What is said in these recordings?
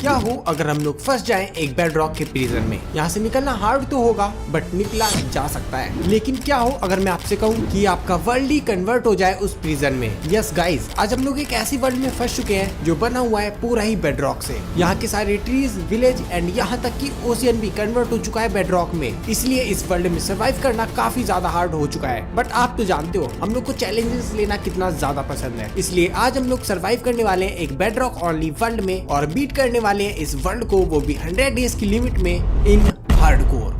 क्या हो अगर हम लोग फंस जाएं एक बेड रॉक के प्रिजन में। यहाँ से निकलना हार्ड तो होगा बट निकला जा सकता है। लेकिन क्या हो अगर मैं आपसे कहूँ कि आपका वर्ल्ड ही कन्वर्ट हो जाए उस प्रिजन में। यस गाइस, आज हम लोग एक ऐसी वर्ल्ड में फंस चुके हैं जो बना हुआ है पूरा ही बेड रॉक से। यहाँ के सारे ट्रीज, विलेज एंड यहाँ तक कि ओशियन भी कन्वर्ट हो चुका है बेड रॉक में। इसलिए इस वर्ल्ड में सर्वाइव करना काफी ज्यादा हार्ड हो चुका है। बट आप तो जानते हो हम लोग को चैलेंजेस लेना कितना ज्यादा पसंद है। इसलिए आज हम लोग सर्वाइव करने वाले हैं एक बेड रॉक ओनली वर्ल्ड में और बीट करने वाले हैं इस वर्ल्ड को, वो भी 100 डेज की लिमिट में इन हार्डकोर।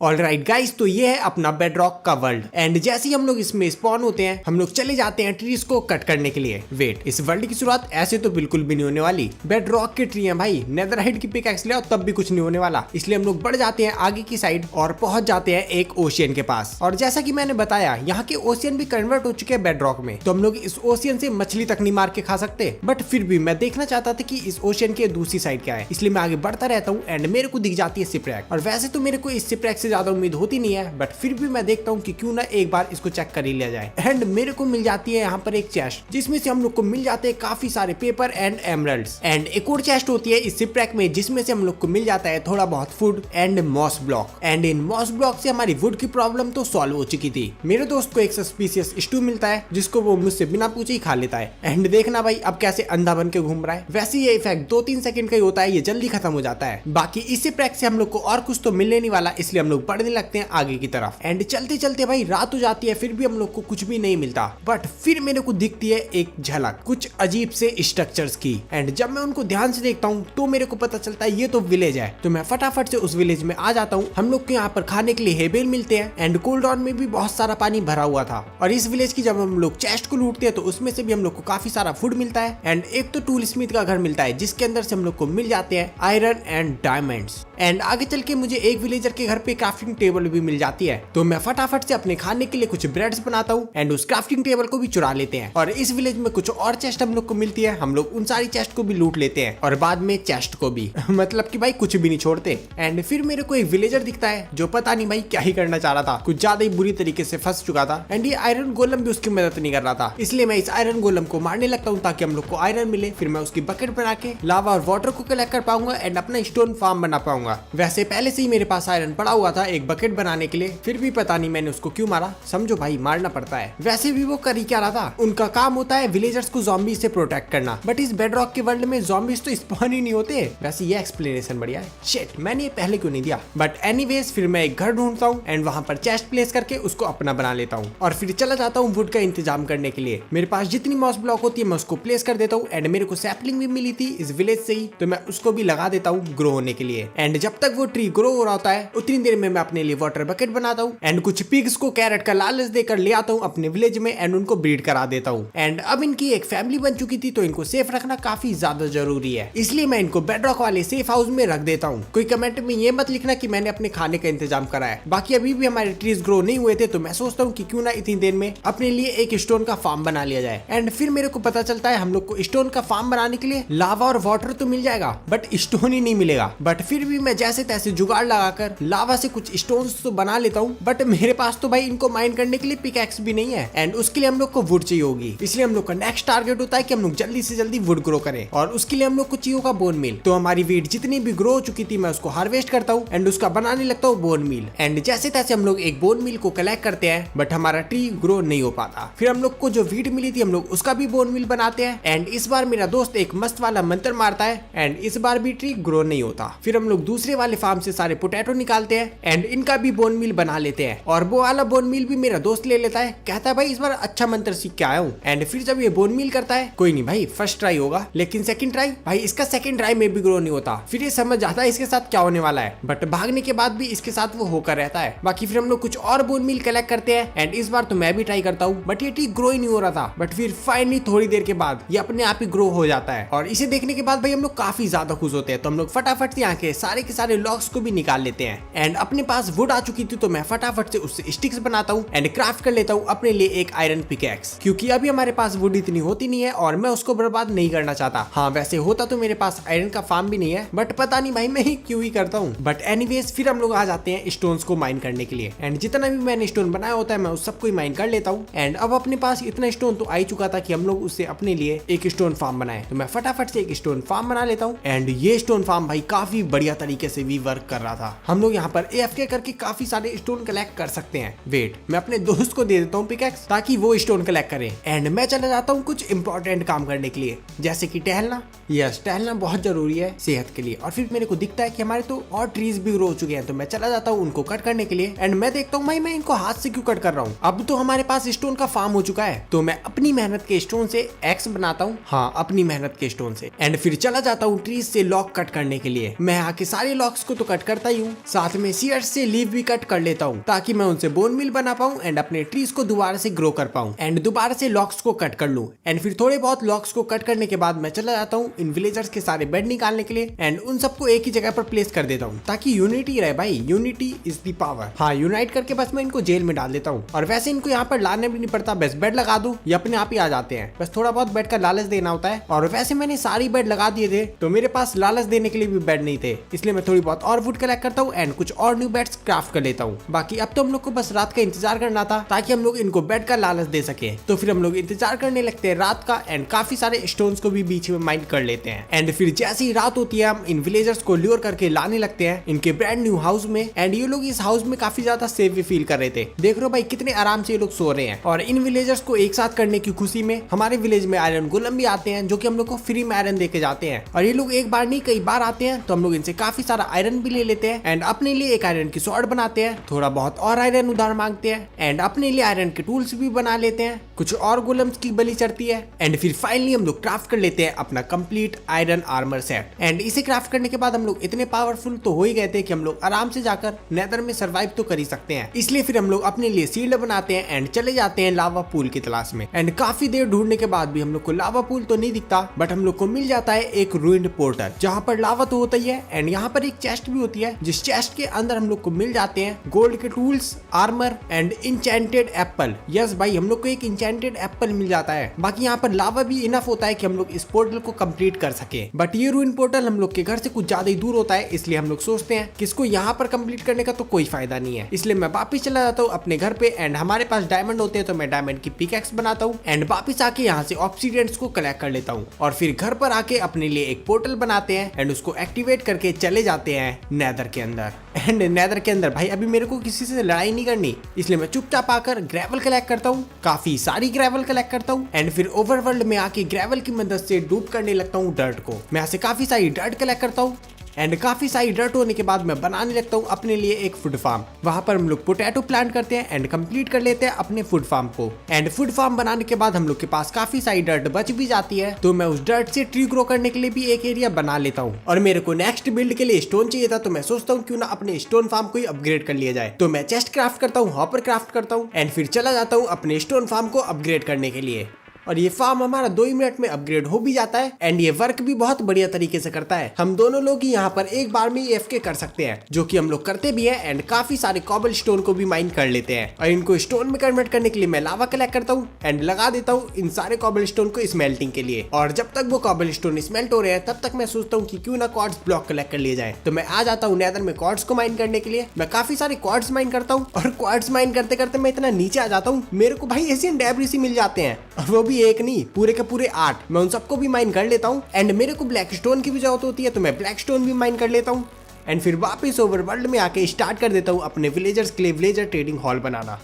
ऑलराइट गाइस, तो ये है अपना बेड रॉक का वर्ल्ड एंड जैसे ही हम लोग इसमें स्पॉन होते हैं हम लोग चले जाते हैं ट्रीज को कट करने के लिए। वेट, इस वर्ल्ड की शुरुआत ऐसे तो बिल्कुल भी नहीं होने वाली। बेड रॉक के ट्री हैं भाई, नेदरहाइट की पिकैक्स ले आओ तब भी कुछ नहीं होने वाला। इसलिए हम लोग बढ़ जाते हैं आगे की साइड और पहुंच जाते हैं एक ओशियन के पास। और जैसा कि मैंने बताया यहाँ के ओशियन भी कन्वर्ट हो चुके हैं बेड रॉक में, तो हम लोग इस ओशियन से मछली तक नहीं मार के खा सकते। बट फिर भी मैं देखना चाहता था कि इस ओशियन के दूसरी साइड क्या है, इसलिए मैं आगे बढ़ता रहता हूँ एंड मेरे को दिख जाती है शिपरैक। और वैसे तो मेरे को इस शिपरैक से ज्यादा उम्मीद होती नहीं है, बट फिर भी मैं देखता हूँ कि क्यों ना एक बार इसको चेक कर ही लिया जाए। एंड मेरे को मिल जाती है यहाँ पर एक चेस्ट जिसमें से हम लोग को मिल जाते हैं काफी सारे पेपर एंड एमरल्ड्स। एंड एक और चेस्ट होती है इस शिपरैक में जिसमें से हम लोग को मिल जाता है थोड़ा बहुत food and moss block. And in moss block से हमारी वुड की प्रॉब्लम तो सॉल्व हो चुकी थी। मेरे दोस्त को एक सस्पिशियस स्टू मिलता है जिसको वो मुझसे बिना पूछे ही खा लेता है। एंड देखना भाई अब कैसे अंधा बन के घूम रहा है। वैसे ये इफेक्ट 2-3 सेकंड का ही होता है, ये जल्दी खत्म हो जाता है। बाकी इस शिपरैक से हम लोग को और कुछ तो मिलने नहीं वाला, इसलिए हम लोग बढ़ने लगते हैं आगे की तरफ। एंड चलते चलते भाई रात हो जाती है, फिर भी हम लोग को कुछ भी नहीं मिलता। बट फिर मेरे को दिखती है एक झलक कुछ अजीब से स्ट्रक्चर्स की। एंड जब मैं उनको ध्यान से देखता हूँ तो मेरे को पता चलता है ये तो विलेज है। तो मैं फटाफट से उस विलेज में आ जाता हूँ। हम लोग को यहाँ पर खाने के लिए हेबेल मिलते हैं एंड कोल्ड ऑन में भी बहुत सारा पानी भरा हुआ था। और इस विलेज की जब हम लोग चेस्ट को लूटते हैं तो उसमें से भी हम लोग को काफी सारा फूड मिलता है। एंड एक तो टूल स्मिथ का घर मिलता है जिसके अंदर से हम लोग को मिल जाते हैं आयरन एंड डायमंड्स। एंड आगे चल के मुझे एक विलेजर के घर पे क्राफ्टिंग टेबल भी मिल जाती है। तो मैं फटाफट से अपने खाने के लिए कुछ ब्रेड्स बनाता हूँ एंड उस क्राफ्टिंग टेबल को भी चुरा लेते हैं। और इस विलेज में कुछ और चेस्ट हम लोग को मिलती है, हम लोग उन सारी चेस्ट को भी लूट लेते हैं और बाद में चेस्ट को भी मतलब कि भाई कुछ भी नहीं छोड़ते। एंड फिर मेरे को एक विलेजर दिखता है जो पता नहीं भाई क्या ही करना चाह रहा था, कुछ ज्यादा ही बुरी तरीके से फंस चुका था। एंड ये आयरन गोलम भी उसकी मदद नहीं कर रहा था, इसलिए मैं इस आयरन गोलम को मारने लगता हूँ ताकि हम लोग को आयरन मिले। फिर मैं उसकी बकेट बना के लावा और वाटर को कलेक्ट कर पाऊंगा एंड अपना स्टोन फार्म बना पाऊंगा। वैसे पहले से ही मेरे पास आयरन पड़ा हुआ था एक बकेट बनाने के लिए, फिर भी पता नहीं मैंने उसको क्यों मारा। समझो भाई मारना पड़ता है। वैसे भी वो कर ही क्या रहा था, उनका काम होता है विलेजर्स को ज़ॉम्बी से प्रोटेक्ट करना। बट इस बेड रॉक के वर्ल्ड में ज़ॉम्बीज तो स्पॉन ही नहीं होते। वैसे ये एक्सप्लेनेशन बढ़िया है, शिट मैंने ये पहले क्यों नहीं दिया। बट एनीवेज फिर मैं एक घर ढूंढता हूँ एंड वहां पर चेस्ट प्लेस करके उसको अपना बना लेता हूँ और फिर चला जाता हूँ वुड का इंतजाम करने के लिए। मेरे पास जितनी मॉस ब्लॉक होती है मैं उसको प्लेस कर देता हूँ। एंड मेरे को सैपलिंग भी मिली थी इस विलेज से ही, तो मैं उसको भी लगा देता हूँ ग्रो होने के लिए। एंड जब तक वो ट्री ग्रो हो रहा होता है उतनी देर में मैं अपने लिए वाटर बकेट बनाता हूँ एंड कुछ पिग्स को कैरेट का लालच देकर ले आता हूँ अपने विलेज में एंड उनको ब्रीड करा देता हूँ। एंड अब इनकी एक फैमिली बन चुकी थी तो इनको सेफ रखना काफी ज्यादा जरूरी है, इसलिए मैं इनको बेड रॉक वाले सेफ हाउस में रख देता हूँ। कोई कमेंट में ये मत लिखना कि मैंने अपने खाने का इंतजाम करा है। बाकी अभी भी हमारे ट्रीज ग्रो नहीं हुए थे तो मैं सोचता हूँ कि क्यों ना इतनी देर में अपने लिए एक स्टोन का फार्म बना लिया जाए। एंड फिर मेरे को पता चलता है हम लोग को स्टोन का फार्म बनाने के लिए लावा और वाटर तो मिल जाएगा बट स्टोन ही नहीं मिलेगा। बट फिर भी मैं जैसे तैसे जुगाड़ लगाकर लावा से कुछ स्टोन्स तो बना लेता हूँ। बट मेरे पास तो भाई इनको माइन करने के लिए पिकैक्स भी नहीं है एंड उसके लिए हम लोग को वुड चाहिए होगी। इसलिए हम लोग का नेक्स्ट टारगेट होता है कि हम लोग जल्दी से जल्दी वुड ग्रो करें और उसके लिए हम लोग को चाहिए होगा बोन मील। तो हमारी वीट जितनी भी ग्रो हो चुकी थी मैं उसको हार्वेस्ट करता हूँ एंड उसका बनाने लगता हूँ बोन मील। एंड जैसे तैसे हम लोग एक बोन मील को कलेक्ट करते हैं बट हमारा ट्री ग्रो नहीं हो पाता। फिर हम लोग को जो वीट मिली थी हम लोग उसका भी बोन मील बनाते हैं एंड इस बार मेरा दोस्त एक मस्त वाला मंत्र मारता है एंड इस बार भी ट्री ग्रो नहीं होता। फिर हम लोग दूसरे वाले फार्म से सारे पोटैटो निकालते हैं एंड इनका भी बोन मील बना लेते हैं और वो वाला बोन मील भी मेरा दोस्त ले लेता है, कहता है भाई इस बार अच्छा मंत्र सीख के आया हूँ। एंड फिर जब ये बोन मील करता है, कोई नहीं भाई फर्स्ट ट्राई होगा लेकिन सेकंड ट्राई भाई इसका सेकंड ट्राई में भी ग्रो नहीं होता। फिर ये समझ जाता है इसके साथ क्या होने वाला है बट भागने के बाद भी इसके साथ वो होकर रहता है। बाकी फिर हम लोग कुछ और बोन मील कलेक्ट करते हैं एंड इस बार तो मैं भी ट्राई करता हूँ बट ये ट्री ग्रो ही नहीं हो रहा था। बट फिर फाइनली थोड़ी देर के बाद ये अपने आप ही ग्रो हो जाता है और इसे देखने के बाद भाई हम लोग काफी ज्यादा खुश होते हैं। तो हम लोग फटाफट से यहाँ के सारे लॉग्स को भी निकाल लेते हैं एंड अपने पास वुड आ चुकी थी तो मैं फटाफट से उससे स्टिक्स बनाता हूँ एंड क्राफ्ट कर लेता हूँ अपने लिए एक आयरन पिकैक्स, क्योंकि अभी हमारे पास वुड इतनी होती नहीं है और मैं उसको बर्बाद नहीं करना चाहता। हाँ वैसे होता तो मेरे पास आयरन का फार्म भी नहीं है, बट पता नहीं भाई मैं ही क्यों ही करता हूँ। बट एनीवेज फिर हम लोग आ जाते हैं स्टोन्स को माइन करने के लिए एंड जितना भी मैंने स्टोन बनाया होता है मैं उस सबको माइन कर लेता हूँ। एंड अब अपने पास इतना स्टोन तो आ ही चुका था कि हम लोग उससे अपने लिए एक स्टोन फार्म बनाए, तो मैं फटाफट से एक स्टोन फार्म बना लेता हूँ। एंड ये स्टोन फार्म भाई काफी बढ़िया तरीके से भी वर्क कर रहा था। हम लोग यहाँ पर AFK करके काफी सारे स्टोन कलेक्ट कर सकते हैं। वेट, मैं अपने दोस्त को दे देता हूँ पिकैक्स ताकि वो स्टोन कलेक्ट करे एंड मैं चला जाता हूँ कुछ इंपॉर्टेंट काम करने के लिए, जैसे कि टहलना। यस, टहलना बहुत जरूरी है सेहत के लिए। और फिर मेरे को दिखता है कि हमारे तो और ट्रीज भी ग्रो हो चुके हैं, तो मैं चला जाता हूँ उनको कट करने के लिए। एंड मैं देखता हूँ भाई मैं इनको हाथ से क्यों कट कर रहा हूँ, अब तो हमारे पास स्टोन का फार्म हो चुका है, तो मैं अपनी मेहनत के स्टोन से एक्स बनाता हूँ। हाँ, अपनी मेहनत के स्टोन से। एंड फिर चला जाता हूँ ट्रीज से लॉक कट करने के लिए। मैं आके सारे लॉक्स को तो कट करता ही हूँ, साथ में सीड्स से लीव भी कट कर लेता हूँ ताकि मैं उनसे बोन मिल बना पाऊँ एंड अपने ट्रीज को दोबारा से ग्रो कर पाऊँ एंड दोबारा से लॉक्स को कट कर लूँ। एंड फिर थोड़े बहुत लॉक्स को कट करने के बाद मैं चला जाता हूँ इन विलेजर्स के सारे बेड निकालने के लिए एंड उन सबको एक ही जगह पर प्लेस कर देता हूँ ताकि यूनिटी रहे भाई, यूनिटी इज द पावर। हाँ, यूनाइट करके बस मैं इनको जेल में डाल देता हूँ और वैसे इनको यहाँ पर लाने भी नहीं पड़ता, बस बेड लगा दूं ये अपने आप ही आ जाते हैं, बस थोड़ा बहुत बेड का लालच देना होता है। और वैसे मैंने सारी बेड लगा दिए थे तो मेरे पास लालच देने के लिए भी बेड नहीं थे, इसलिए मैं थोड़ी बहुत और वुड कलेक्ट करता हूँ एंड कुछ और न्यू बेड्स क्राफ्ट कर लेता हूँ। बाकी अब तो हम लोग को बस रात का इंतजार करना था ताकि हम लोग इनको बेड का लालच दे सके। तो फिर हम लोग इंतजार करने लगते हैं रात का एंड काफी सारे स्टोन्स को भी बीच में माइन कर लेते हैं। एंड फिर जैसे ही रात होती है हम इन विलेजर्स को ल्योर करके लाने लगते हैं इनके ब्रांड न्यू हाउस में एंड ये लोग इस हाउस में काफी ज्यादा सेफ भी फील कर रहे थे। देख रहे हो भाई कितने आराम से ये लोग सो रहे हैं। और इन विलेजर्स को एक साथ करने की खुशी में हमारे विलेज में आयरन गोलम भी आते हैं जो कि हम लोग को फ्री में आयरन देके जाते हैं। और ये लोग एक बार नहीं कई बार आते हैं तो हम लोग इनसे काफी सारा आयरन भी ले लेते हैं एंड अपने लिए एक आयरन की स्वॉर्ड बनाते हैं, थोड़ा बहुत और आयरन उधार मांगते हैं एंड अपने लिए आयरन के टूल्स भी बना लेते हैं, कुछ और गोलम्स की बलि चढ़ती है एंड फिर फाइनली हम लोग क्राफ्ट कर लेते हैं अपना complete iron armour set. And इसे क्राफ्ट करने के बाद हम लोग इतने पावरफुल तो हो ही गए थे कि हम लोग आराम से जाकर नेदर में सरवाइव तो कर ही सकते हैं। इसलिए फिर हम लोग अपने लिए शील्ड बनाते हैं एंड चले जाते हैं लावा पूल की तलाश में। एंड काफी देर ढूंढने के बाद भी हम लोग को लावा पूल तो नहीं दिखता, बट हम लोग को मिल जाता है एक रूइंड पोर्टल जहाँ पर लावा तो होता ही है एंड यहाँ पर एक चेस्ट भी होती है जिस चेस्ट के अंदर हम लोग को मिल जाते हैं गोल्ड के tools, armour and enchanted Apple. Yes भाई, हम लोग को एक इंचेंटेड एप्पल मिल जाता है। बाकी यहाँ पर लावा भी इनफ होता है कि हम लोग इस पोर्टल को कंप्लीट कर सके, बट ये रूइन पोर्टल हम लोग के घर से कुछ ज्यादा ही दूर होता है, इसलिए हम लोग सोचते हैं कि इसको यहाँ पर कंप्लीट करने का तो कोई फायदा नहीं है। इसलिए मैं वापिस चला जाता हूँ अपने घर पे एंड हमारे पास डायमंड होते हैं तो मैं डायमंड की पिकैक्स बनाता हूँ एंड वापिस आके यहाँ से ऑब्सीडियंस को कलेक्ट कर लेता हूँ और फिर घर पर आके अपने लिए एक पोर्टल बनाते हैं एंड उसको एक्टिवेट करके चले जाते हैं नेदर के अंदर। एंड नेदर के अंदर भाई अभी मेरे को किसी से लड़ाई नहीं करनी, इसलिए मैं चुपचाप आकर ग्रेवल कलेक्ट करता हूँ, काफी सारी ग्रेवल कलेक्ट करता हूँ एंड फिर ओवरवर्ल्ड में आके ग्रेवल की मदद से डूब करने लगता हूँ डर्ट को। मैं ऐसे काफी सारी डर्ट कलेक्ट करता हूँ एंड काफी सारी डर्ट होने के बाद मैं बनाने लगता हूँ अपने लिए एक फूड फार्म। वहां पर हम लोग पोटैटो प्लांट करते हैं एंड कंप्लीट कर लेते हैं अपने फूड फार्म को। एंड फूड फार्म बनाने के बाद हम लोग के पास काफी सारी डर्ट बच भी जाती है, तो मैं उस डर्ट से ट्री ग्रो करने के लिए भी एक एरिया बना लेता हूँ। और मेरे को नेक्स्ट बिल्ड के लिए स्टोन चाहिए था, तो मैं सोचता हूँ क्यों ना अपने स्टोन फार्म को ही अपग्रेड कर लिया जाए। तो मैं चेस्ट क्राफ्ट करता हूँ, हॉपर क्राफ्ट करता हूँ एंड फिर चला जाता हूँ अपने स्टोन फार्म को अपग्रेड करने के लिए। और ये फार्म हमारा 2 ही मिनट में अपग्रेड हो भी जाता है एंड ये वर्क भी बहुत बढ़िया तरीके से करता है। हम दोनों लोग ही यहाँ पर एक बार में AFK कर सकते हैं, जो कि हम लोग करते भी हैं एंड काफी सारे कॉबल स्टोन को भी माइन कर लेते हैं। और इनको स्टोन में कन्वर्ट करने के लिए मैं लावा कलेक्ट करता हूँ एंड लगा देता हूँ इन सारे कॉबल स्टोन को स्मेल्टिंग के लिए। और जब तक वो कॉबल स्टोन स्मेल्ट हो रहे हैं तब तक मैं सोचता हूँ कि क्यों ना क्वार्ट्ज ब्लॉक कलेक्ट कर लिए जाए। तो मैं आ जाता हूँ नेदर में क्वार्ट्ज को माइन करने के लिए। मैं काफी सारे क्वार्ट्ज माइन करता हूँ और क्वार्ट्ज माइन करते करते मैं इतना नीचे आ जाता हूँ, मेरे को भाई एशियन डेब्रिस मिल जाते हैं, और वो भी एक नहीं पूरे के पूरे 8। मैं उन सबको भी माइन कर लेता हूँ एंड मेरे को ब्लैक स्टोन की भी जरूरत होती है, तो मैं ब्लैक स्टोन भी माइन कर लेता हूँ एंड फिर वापस ओवरवर्ल्ड में आके स्टार्ट कर देता हूँ अपने विलेजर्स के लिए विलेजर ट्रेडिंग हॉल बनाना।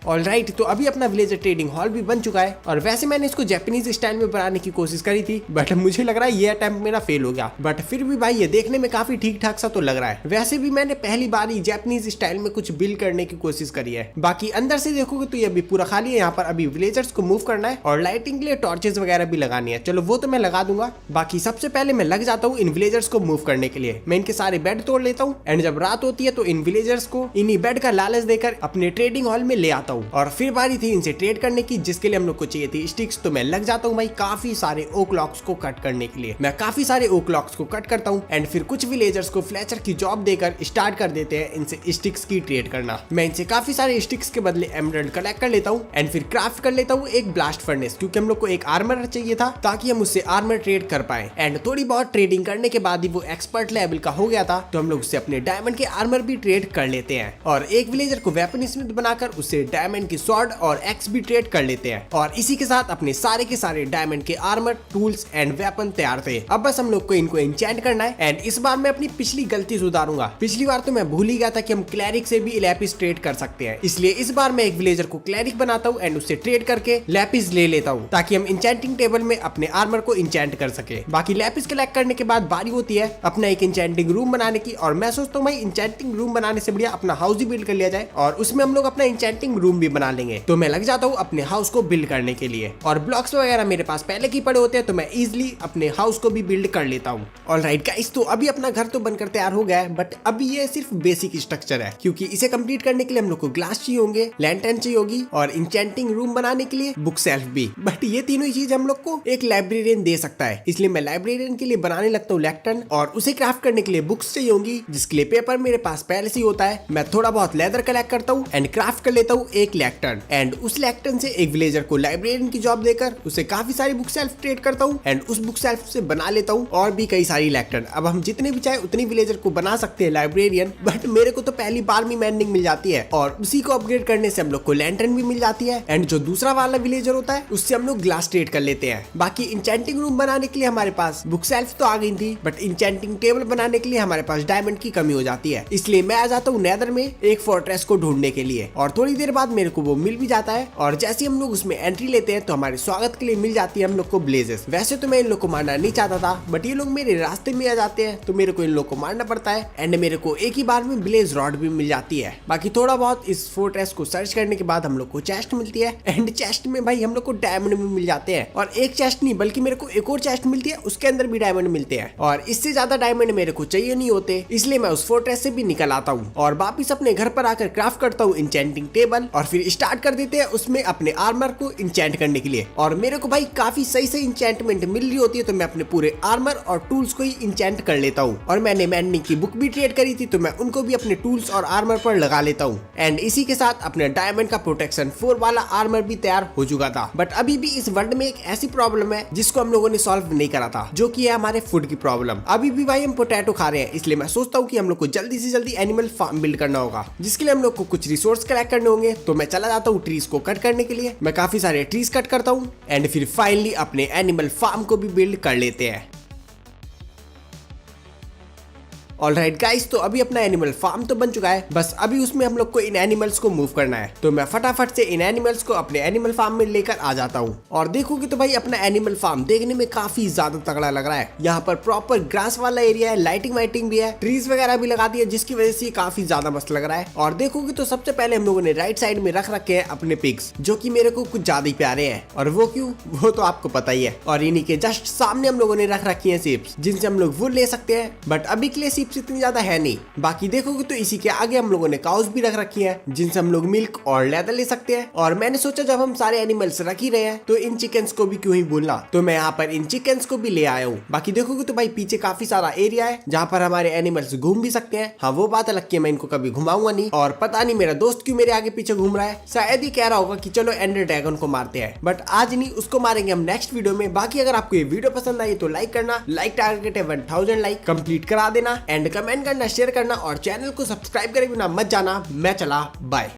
ऑलराइट, तो अभी अपना विलेजर ट्रेडिंग हॉल भी बन चुका है और वैसे मैंने इसको जापानीज स्टाइल में बनाने की कोशिश करी थी, बट मुझे लग रहा है ये अटेम्प्ट मेरा फेल हो गया। बट फिर भी भाई ये देखने में काफी ठीक ठाक सा तो लग रहा है। वैसे भी मैंने पहली बार ही जापानीज स्टाइल में कुछ बिल्ड करने की कोशिश करी है। बाकी अंदर से देखोगे तो ये अभी पूरा खाली है। यहाँ पर अभी विलेजर्स को मूव करना है और लाइटिंग के लिए टॉर्चेस वगैरह भी लगानी है। चलो वो तो मैं लगा दूंगा। बाकी सबसे पहले मैं लग जाता हूँ इन विलेजर्स को मूव करने के लिए। मैं इनके सारे बेड तोड़ लेता हूँ एंड जब रात होती है तो इन विलेजर्स को इन्हीं बेड का लालच देकर अपने ट्रेडिंग हॉल में ले आता जाता हूँ और फिर बारी थी इनसे ट्रेड करने की, जिसके लिए हम लोग को चाहिए थी स्टिक्स। तो मैं लग जाता हूँ भाई काफी सारे ओक लॉक्स को कट करने के लिए। मैं काफी सारे ओक लॉक्स को कट करता हूँ एंड फिर कुछ विलेजर्स को फ्लेचर की जॉब देकर स्टार्ट कर देते हैं इनसे स्टिक्स की ट्रेड करना। मैं इनसे काफी सारे स्टिक्स के बदले एमराल्ड कलेक्ट कर लेता हूँ एंड फिर क्राफ्ट कर लेता हूँ एक ब्लास्ट फर्नेस, क्योंकि हम लोग को एक आर्मर चाहिए था ताकि हम उससे आर्मर ट्रेड कर पाए। एंड थोड़ी बहुत ट्रेडिंग करने के बाद ही वो एक्सपर्ट लेवल का हो गया था, तो हम लोग उससे अपने डायमंड के आर्मर भी ट्रेड कर लेते हैं और एक विलेजर को वेपन स्मिथ बनाकर उससे डायमंड की स्वॉर्ड और एक्स भी ट्रेड कर लेते हैं। और इसी के साथ अपने सारे के सारे डायमंड के आर्मर, टूल्स एंड वेपन तैयार थे। अब बस हम लोग को इनको एन्चेंट करना है एंड इस बार मैं अपनी पिछली गलती सुधारूंगा। पिछली बार तो मैं भूल ही गया था कि हम क्लैरिक से भी लैपिस ट्रेड कर सकते हैं, इसलिए इस बार मैं एक विलेजर को क्लैरिक बनाता हूँ एंड उससे ट्रेड करके लैपिस ले लेता हूँ ताकि हम इंचेंटिंग टेबल में अपने आर्मर को इंचेंट कर सके। बाकी लैपिस कलेक्ट करने के बाद बारी होती है अपना एक इंचेंटिंग रूम बनाने की, और मैं सोचता हूँ भाई इंचेंटिंग रूम बनाने से बढ़िया अपना हाउस ही बिल्ड कर लिया जाए और उसमें हम लोग अपना इंचेंटिंग रूम भी बना लेंगे। तो मैं लग जाता हूँ अपने हाउस को बिल्ड करने के लिए और ब्लॉक्स वगैरह मेरे पास पहले की पड़े होते हैं, तो मैं इजिली अपने हाउस को भी बिल्ड कर लेता हूँ। ऑलराइट गाइस, तो अभी अपना घर तो बनकर तैयार हो गया है, बट अभी ये सिर्फ बेसिक स्ट्रक्चर है, क्योंकि इसे कंप्लीट करने के लिए हम लोग को ग्लास चाहिए होंगे, लैंटर्न चाहिए होगी और इंचेंटिंग रूम बनाने के लिए बुक शेल्फ भी। बट ये तीनों ही चीज हम लोग को एक लाइब्रेरियन दे सकता है, इसलिए मैं लाइब्रेरियन के लिए बनाने लगता हूँ लैंटर्न और उसे क्राफ्ट करने के लिए बुक्स चाहिए होंगी, जिसके लिए पेपर मेरे पास पहले से ही होता है। मैं थोड़ा बहुत लेदर कलेक्ट करता हूँ एंड क्राफ्ट कर लेता हूँ एक लैंटर्न एंड उस लैंटर्न से एक विलेजर को लाइब्रेरियन की जॉब देकर उसे काफी सारी बुक शेल्फ ट्रेड करता हूँ एंड उस बुक शेल्फ से बना लेता हूँ और भी कई सारी लैंटर्न। अब हम जितने भी चाहे उतनी विलेजर को बना सकते हैं लाइब्रेरियन, बट मेरे को तो पहली बार में मैंडिंग मिल जाती है और उसी को अपग्रेड करने से हम लोग को लैंटर्न भी मिल जाती है एंड जो दूसरा वाला विलेजर होता है उससे हम लोग ग्लास ट्रेड कर लेते हैं। बाकी इंचेंटिंग रूम बनाने के लिए हमारे पास बुक शेल्फ तो आ गई थी, बट इंचेंटिंग टेबल बनाने के लिए हमारे पास डायमंड की कमी हो जाती है, इसलिए मैं आ जाता हूँ नेदर में एक फोर्ट्रेस को ढूंढने के लिए और थोड़ी देर बाद मेरे को वो मिल भी जाता है और जैसे हम लोग उसमें एंट्री लेते हैं तो हमारे स्वागत के लिए मिल जाती है हम लोग को ब्लेजेस। वैसे तो मैं इन लोग को मारना नहीं चाहता था, बट ये लोग मेरे रास्ते में आ जाते हैं तो मेरे को इन लोग को मारना पड़ता है एंड मेरे को एक ही बार में ब्लेज रॉड भी मिल जाती है। बाकी थोड़ा बहुत इस फोर्ट्रेस को सर्च करने के बाद हम लोग को चेस्ट मिलती है एंड चेस्ट में भाई हम लोग को डायमंड भी मिल जाते हैं और एक चेस्ट नहीं बल्कि मेरे को एक और चेस्ट मिलती है, उसके अंदर भी डायमंड मिलते हैं और इससे ज्यादा डायमंड मेरे को चाहिए नहीं होते, इसलिए मैं उस फोर्ट्रेस से भी निकल आता हूँ और वापिस अपने घर पर आकर क्राफ्ट करता हूँ इंचेंटिंग टेबल और फिर स्टार्ट कर देते हैं उसमें अपने आर्मर को इंचेंट करने के लिए। और मेरे को भाई काफी सही से इंचेंटमेंट मिल रही होती है, तो मैं अपने पूरे आर्मर और टूल्स को ही इंचेंट कर लेता हूँ और मैंने मैंडिंग की बुक भी ट्रेड करी थी, तो मैं उनको भी अपने टूल्स और आर्मर पर लगा लेता हूँ एंड इसी के साथ अपने डायमंड का प्रोटेक्शन 4 वाला आर्मर भी तैयार हो चुका था। बट अभी भी इस वर्ल्ड में एक ऐसी प्रॉब्लम है जिसको हम लोगों ने सॉल्व नहीं करा था, जो कि है हमारे फूड की प्रॉब्लम। अभी भी भाई हम पोटैटो खा रहे हैं, इसलिए मैं सोचता हूँ कि हम लोग को जल्दी से जल्दी एनिमल फार्म बिल्ड करना होगा, जिसके लिए हम लोग को कुछ रिसोर्स कलेक्ट करने होंगे। तो मैं चला जाता हूँ ट्रीज को कट करने के लिए। मैं काफी सारे ट्रीज कट करता हूँ एंड फिर फाइनली अपने एनिमल फार्म को भी बिल्ड कर लेते हैं। ऑलराइट गाइस, तो अभी अपना एनिमल फार्म तो बन चुका है, बस अभी उसमें हम लोग को इन एनिमल्स को मूव करना है। तो मैं फटाफट से इन एनिमल्स को अपने एनिमल फार्म में लेकर आ जाता हूँ और देखोगे तो भाई अपना एनिमल फार्म देखने में काफी ज्यादा तगड़ा लग रहा है। यहाँ पर प्रॉपर ग्रास वाला एरिया है, लाइटिंग वाइटिंग भी है, ट्रीज वगैरह भी लगा दी है, जिसकी वजह से काफी ज्यादा मस्त लग रहा है। और देखोगे तो सबसे पहले हम लोगों ने राइट साइड में रख रखे हैं अपने पिग्स, जो की मेरे को कुछ ज्यादा ही प्यारे हैं। और वो क्यों, वो तो आपको पता ही है। और इन्हीं के जस्ट सामने हम लोगों ने रख रखी है सीप्स, जिनसे हम लोग वुड ले सकते हैं, बट अभी के लिए सीप्स इतनी ज्यादा है नहीं। बाकी देखोगे तो इसी के आगे हम लोगों ने काउस भी रख रखी है, जिनसे हम लोग मिल्क और लेदर ले सकते हैं। और मैंने सोचा जब हम सारे एनिमल्स रख ही रहे हैं तो इन चिकन्स को भी क्यों ही भूलना, तो मैं यहाँ पर इन चिकन्स को भी ले आया हूँ। बाकी देखोगे तो भाई पीछे काफी सारा एरिया है जहाँ पर हमारे एनिमल्स घूम भी सकते हैं। हाँ, वो बात अलग की मैं इनको कभी घुमाऊंगा नहीं। और पता नहीं मेरा दोस्त क्यों मेरे आगे पीछे घूम रहा है, शायद ही कह रहा होगा कि चलो एंडर ड्रैगन को मारते हैं, बट आज नहीं, उसको मारेंगे हम नेक्स्ट वीडियो में। बाकी अगर आपको ये वीडियो पसंद आई तो लाइक करना, लाइक टारगेट है 1000 लाइक कंप्लीट करा देना एंड कमेंट करना, शेयर करना और चैनल को सब्सक्राइब करे बिना मत जाना। मैं चला, बाय।